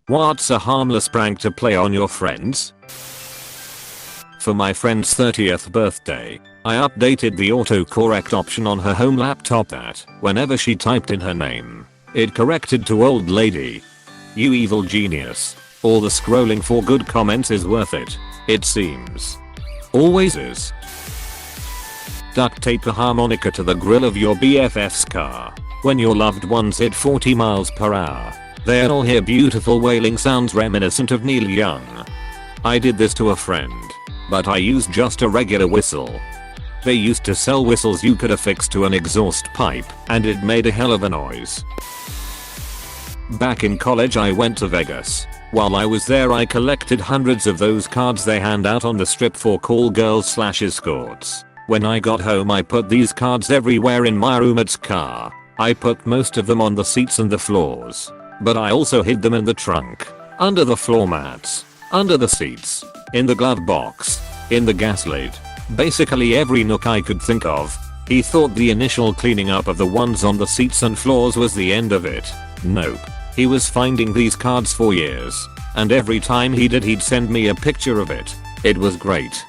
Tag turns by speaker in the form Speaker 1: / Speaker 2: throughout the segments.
Speaker 1: What's a harmless prank to play on your friends? For my friend's 30th birthday, I updated the autocorrect option on her home laptop that, whenever she typed in her name, it corrected to old lady. You evil genius. All the scrolling for good comments is worth it, it seems. Always is. Duct tape a harmonica to the grill of your BFF's car. When your loved ones hit 40 miles per hour, they'll hear beautiful wailing sounds reminiscent of Neil Young. I did this to a friend, but I used just a regular whistle. They used to sell whistles you could affix to an exhaust pipe, and it made a hell of a noise. Back in college I went to Vegas. While I was there I collected hundreds of those cards they hand out on the strip for call girls/escorts. When I got home I put these cards everywhere in my roommate's car. I put most of them on the seats and the floors. But I also hid them in the trunk, under the floor mats, under the seats, in the glove box, in the gas lid. Basically every nook I could think of. He thought the initial cleaning up of the ones on the seats and floors was the end of it. Nope. He was finding these cards for years, and every time he did he'd send me a picture of it. It was great.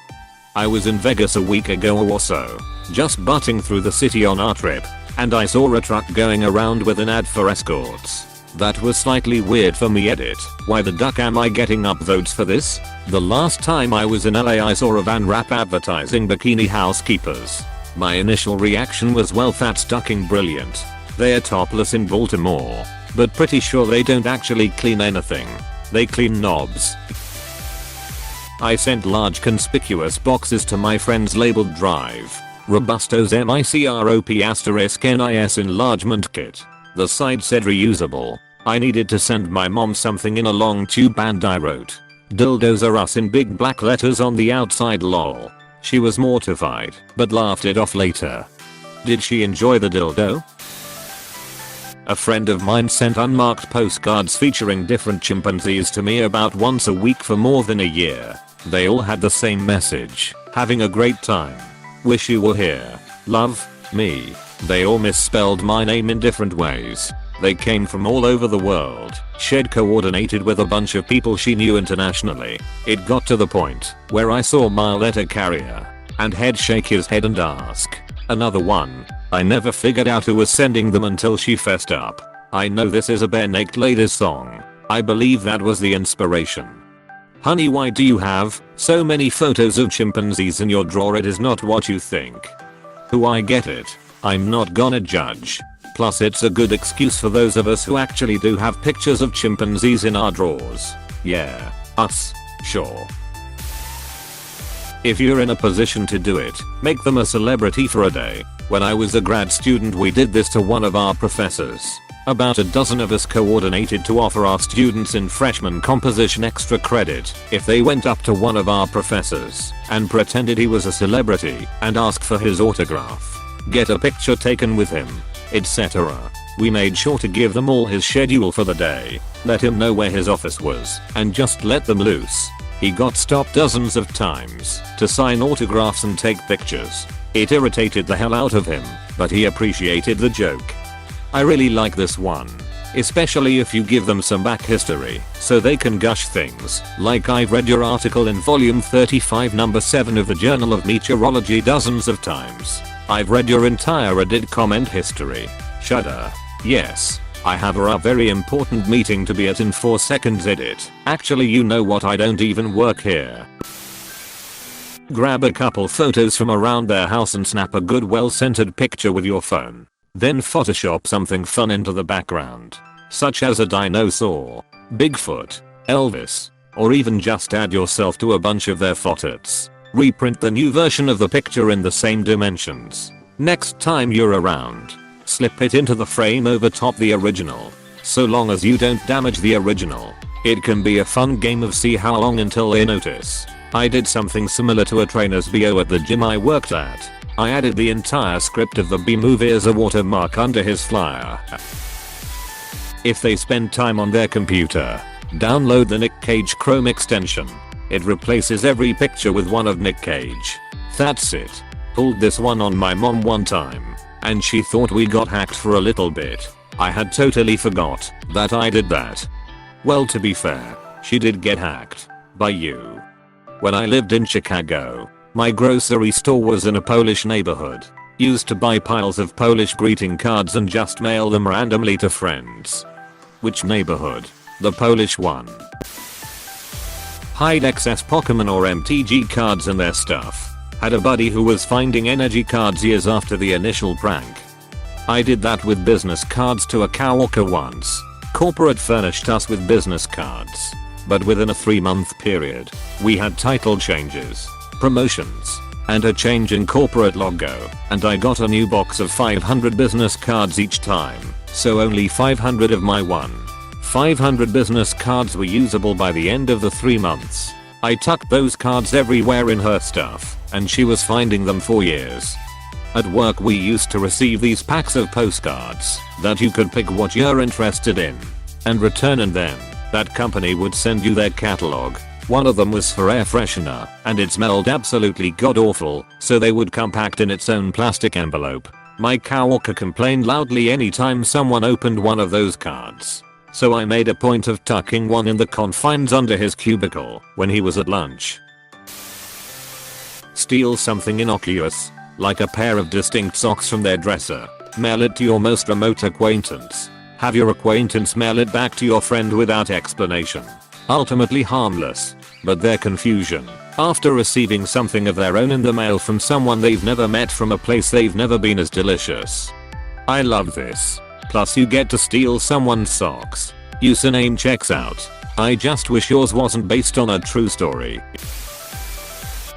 Speaker 1: I was in Vegas a week ago or so, just butting through the city on our trip, and I saw a truck going around with an ad for escorts. That was slightly weird for me. Edit. Why the duck am I getting upvotes for this? The last time I was in LA I saw a van wrap advertising bikini housekeepers. My initial reaction was, well, that's ducking brilliant. They're topless in Baltimore, but pretty sure they don't actually clean anything. They clean knobs. I sent large conspicuous boxes to my friends labeled Drive, Robustos MICROP *NIS enlargement kit. The side said reusable. I needed to send my mom something in a long tube and I wrote, "Dildos are us" in big black letters on the outside, lol. She was mortified, but laughed it off later. Did she enjoy the dildo? A friend of mine sent unmarked postcards featuring different chimpanzees to me about once a week for more than a year. They all had the same message: having a great time. Wish you were here. Love, me. They all misspelled my name in different ways. They came from all over the world. She'd coordinated with a bunch of people she knew internationally. It got to the point where I saw my letter carrier and he'd shake his head and ask, "Another one?" I never figured out who was sending them until she fessed up. I know this is a Bare Naked Ladies song. I believe that was the inspiration. Honey, why do you have so many photos of chimpanzees in your drawer? It is not what you think. Who, I get it. I'm not gonna judge. Plus it's a good excuse for those of us who actually do have pictures of chimpanzees in our drawers. Yeah, us. Sure. If you're in a position to do it, make them a celebrity for a day. When I was a grad student we did this to one of our professors. About a dozen of us coordinated to offer our students in freshman composition extra credit if they went up to one of our professors and pretended he was a celebrity and asked for his autograph, get a picture taken with him, etc. We made sure to give them all his schedule for the day, let him know where his office was, and just let them loose. He got stopped dozens of times to sign autographs and take pictures. It irritated the hell out of him, but he appreciated the joke. I really like this one, especially if you give them some back history so they can gush things like, "I've read your article in volume 35 number 7 of the Journal of Meteorology dozens of times. I've read your entire Reddit comment history. Shudder. Yes. I have a very important meeting to be at in 4 seconds. Edit. Actually, you know what, I don't even work here." Grab a couple photos from around their house and snap a good well-centered picture with your phone. Then Photoshop something fun into the background, such as a dinosaur, Bigfoot, Elvis, or even just add yourself to a bunch of their photos. Reprint the new version of the picture in the same dimensions. Next time you're around, slip it into the frame over top the original. So long as you don't damage the original, it can be a fun game of see how long until they notice. I did something similar to a trainer's bio at the gym I worked at. I added the entire script of the B-movie as a watermark under his flyer. If they spend time on their computer, download the Nick Cage Chrome extension. It replaces every picture with one of Nick Cage. That's it. Pulled this one on my mom one time, and she thought we got hacked for a little bit. I had totally forgot that I did that. Well, to be fair, she did get hacked. By you. When I lived in Chicago, my grocery store was in a Polish neighborhood. Used to buy piles of Polish greeting cards and just mail them randomly to friends. Which neighborhood? The Polish one. Hide excess Pokemon or MTG cards in their stuff. Had a buddy who was finding energy cards years after the initial prank. I did that with business cards to a coworker once. Corporate furnished us with business cards. But within a 3-month period, we had title changes, promotions, and a change in corporate logo, and I got a new box of 500 business cards each time, so only 500 of my 500 business cards were usable by the end of the 3 months. I tucked those cards everywhere in her stuff, and she was finding them for years. At work we used to receive these packs of postcards that you could pick what you're interested in and return, and then that company would send you their catalog. One of them was for air freshener, and it smelled absolutely god awful, so they would come packed in its own plastic envelope. My coworker complained loudly anytime someone opened one of those cards. So I made a point of tucking one in the confines under his cubicle when he was at lunch. Steal something innocuous, like a pair of distinct socks from their dresser. Mail it to your most remote acquaintance. Have your acquaintance mail it back to your friend without explanation. Ultimately harmless, but their confusion after receiving something of their own in the mail from someone they've never met from a place they've never been is delicious. I love this. Plus you get to steal someone's socks. Username checks out. I just wish yours wasn't based on a true story.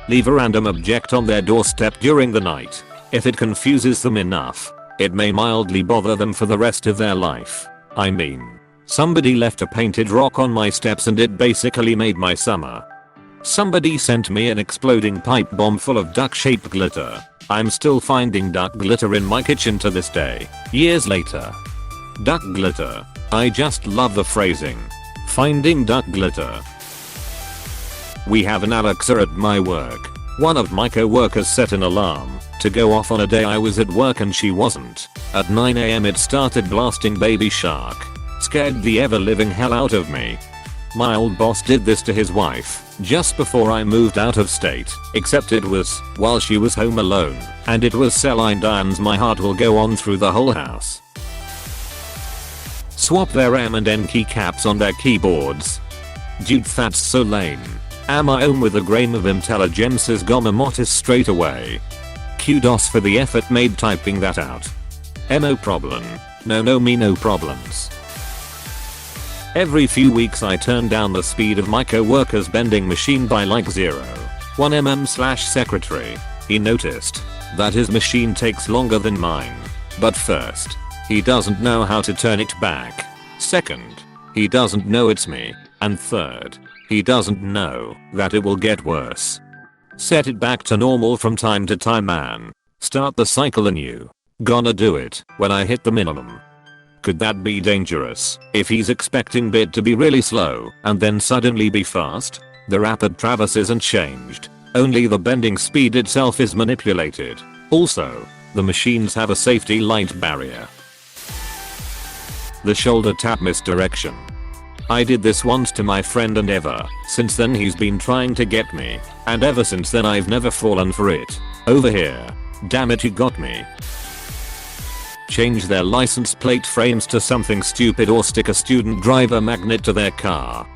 Speaker 1: Leave a random object on their doorstep during the night. If it confuses them enough, it may mildly bother them for the rest of their life. I mean, somebody left a painted rock on my steps and it basically made my summer. Somebody sent me an exploding pipe bomb full of duck-shaped glitter. I'm still finding duck glitter in my kitchen to this day, years later. Duck glitter. I just love the phrasing. Finding duck glitter. We have an Alexa at my work. One of my co-workers set an alarm to go off on a day I was at work and she wasn't. At 9 AM it started blasting Baby Shark. Scared the ever-living hell out of me. My old boss did this to his wife just before I moved out of state, except it was while she was home alone, and it was Celine Dion's My Heart Will Go On through the whole house. Swap their M and N keycaps on their keyboards. Dude, that's so lame. Am I home with a grain of intelligence as Gomer Mortis straight away. Kudos for the effort made typing that out. No problem. No me no problems. Every few weeks I turn down the speed of my co-worker's bending machine by like 0.1 mm/secretary. He noticed that his machine takes longer than mine. But first, he doesn't know how to turn it back. Second, he doesn't know it's me. And third, he doesn't know that it will get worse. Set it back to normal from time to time, man. Start the cycle anew. Gonna do it when I hit the minimum. Could that be dangerous if he's expecting bit to be really slow and then suddenly be fast? The rapid traverse isn't changed. Only the bending speed itself is manipulated. Also, the machines have a safety light barrier. The shoulder tap misdirection. I did this once to my friend and ever since then he's been trying to get me, and ever since then I've never fallen for it. Over here. Damn it, you got me. Change their license plate frames to something stupid or stick a student driver magnet to their car.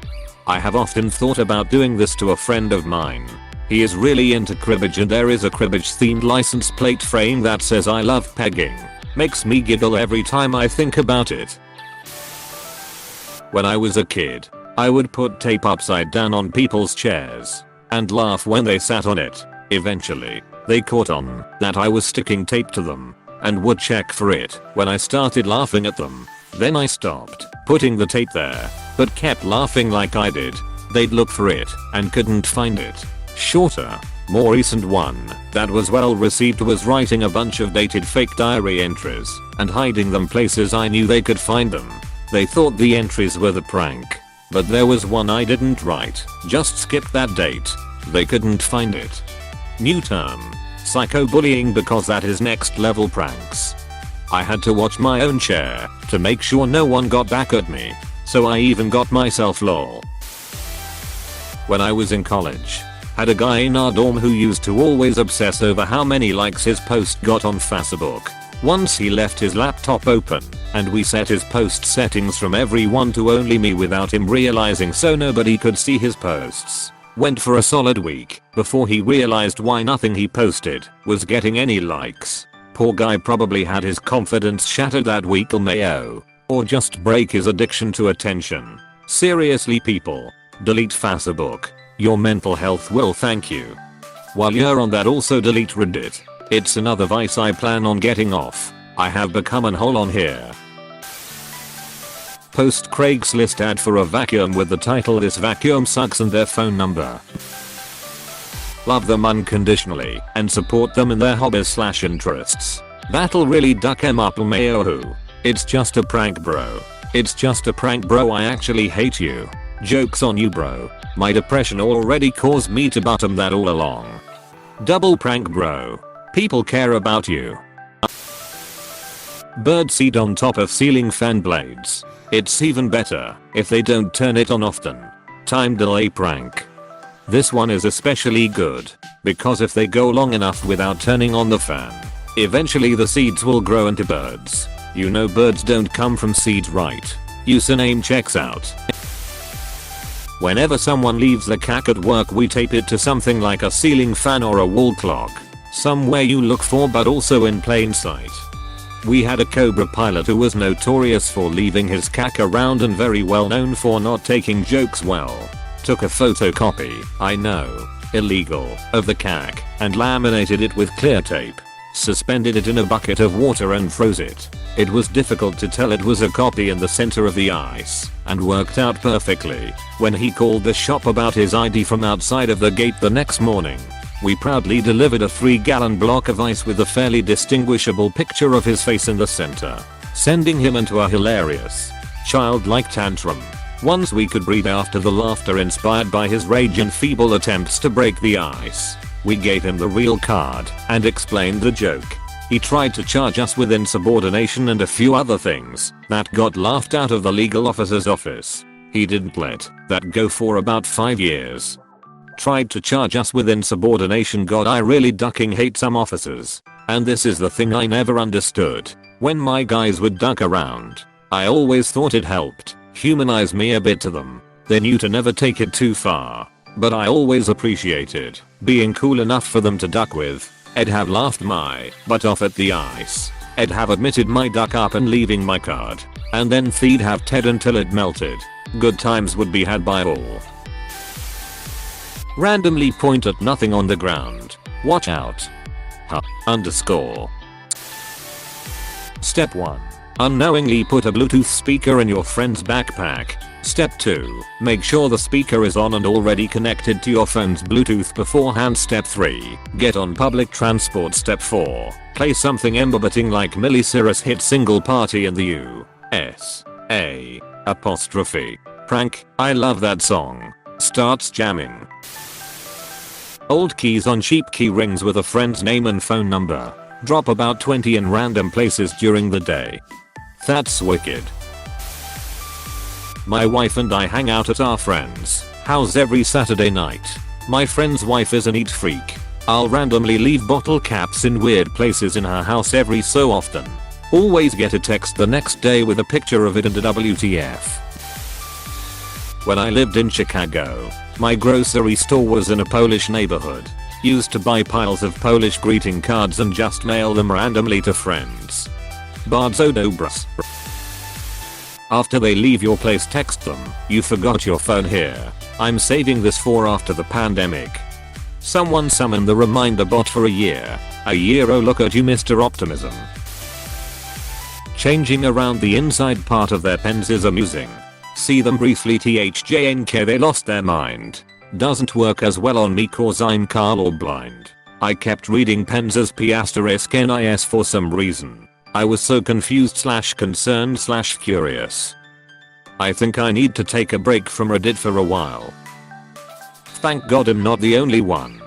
Speaker 1: I have often thought about doing this to a friend of mine. He is really into cribbage and there is a cribbage themed license plate frame that says I love pegging. Makes me giggle every time I think about it. When I was a kid, I would put tape upside down on people's chairs and laugh when they sat on it. Eventually, they caught on that I was sticking tape to them and would check for it when I started laughing at them. Then I stopped putting the tape there, but kept laughing like I did. They'd look for it and couldn't find it. Shorter, more recent one that was well received was writing a bunch of dated fake diary entries and hiding them places I knew they could find them. They thought the entries were the prank, but there was one I didn't write, just skipped that date. They couldn't find it. New term. Psycho-bullying, because that is next level pranks. I had to watch my own chair to make sure no one got back at me. So I even got myself lol. When I was in college, had a guy in our dorm who used to always obsess over how many likes his post got on Facebook. Once he left his laptop open, and we set his post settings from everyone to only me without him realizing, so nobody could see his posts. Went for a solid week before he realized why nothing he posted was getting any likes. Poor guy probably had his confidence shattered that week, mayo. Or just break his addiction to attention. Seriously people, delete Facebook. Your mental health will thank you. While you're on that, also delete Reddit. It's another vice I plan on getting off. I have become an hole on here. Post Craigslist ad for a vacuum with the title "This vacuum sucks" and their phone number. Love them unconditionally and support them in their hobbies/interests. That'll really duck em up, mayo. It's just a prank, bro. It's just a prank, bro. I actually hate you. Joke's on you, bro. My depression already caused me to bottom that all along. Double prank, bro. People care about you. Bird seed on top of ceiling fan blades. It's even better if they don't turn it on often. Time delay prank. This one is especially good because if they go long enough without turning on the fan, eventually the seeds will grow into birds. You know birds don't come from seeds, right? Username checks out. Whenever someone leaves the cack at work, we tape it to something like a ceiling fan or a wall clock. Somewhere you look for but also in plain sight. We had a Cobra pilot who was notorious for leaving his cack around and very well known for not taking jokes well. Took a photocopy, I know, illegal, of the cack and laminated it with clear tape. Suspended it in a bucket of water and froze it. It was difficult to tell it was a copy in the center of the ice, and worked out perfectly. When he called the shop about his ID from outside of the gate the next morning, we proudly delivered a 3-gallon block of ice with a fairly distinguishable picture of his face in the center, sending him into a hilarious, childlike tantrum. Once we could breathe after the laughter inspired by his rage and feeble attempts to break the ice, we gave him the real card and explained the joke. He tried to charge us with insubordination and a few other things that got laughed out of the legal officer's office. He didn't let that go for about 5 years. Tried to charge us with insubordination. God, I really ducking hate some officers. And this is the thing I never understood. When my guys would duck around, I always thought it helped humanize me a bit to them. They knew to never take it too far. But I always appreciated being cool enough for them to duck with. I'd have laughed my butt off at the ice. I'd have admitted my duck up and leaving my card. And then they'd have Ted until it melted. Good times would be had by all. Randomly point at nothing on the ground. Watch out. Underscore. Step 1. Unknowingly put a Bluetooth speaker in your friend's backpack. Step 2. Make sure the speaker is on and already connected to your phone's Bluetooth beforehand. Step 3. Get on public transport. Step 4. Play something embarrassing like Miley Cyrus' hit Single Party in the USA. Apostrophe. Prank. I love that song. Starts jamming. Old keys on cheap key rings with a friend's name and phone number. Drop about 20 in random places during the day. That's wicked. My wife and I hang out at our friend's house every Saturday night. My friend's wife is a neat freak. I'll randomly leave bottle caps in weird places in her house every so often. Always get a text the next day with a picture of it and a WTF. When I lived in Chicago, my grocery store was in a Polish neighborhood. Used to buy piles of Polish greeting cards and just mail them randomly to friends. Bardzo dobras. After they leave your place, text them, "You forgot your phone here. I'm saving this for after the pandemic." Someone summon the reminder bot for a year. Oh look at you, Mr. Optimism. Changing around the inside part of their pens is amusing. See them briefly, thjnk they lost their mind. Doesn't work as well on me cause I'm colorblind. I kept reading pens as *nis for some reason. I was so confused / concerned / curious. I think I need to take a break from Reddit for a while. Thank God I'm not the only one.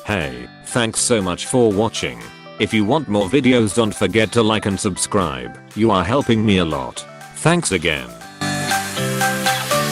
Speaker 1: Hey, thanks so much for watching. If you want more videos, don't forget to like and subscribe. You are helping me a lot. Thanks again.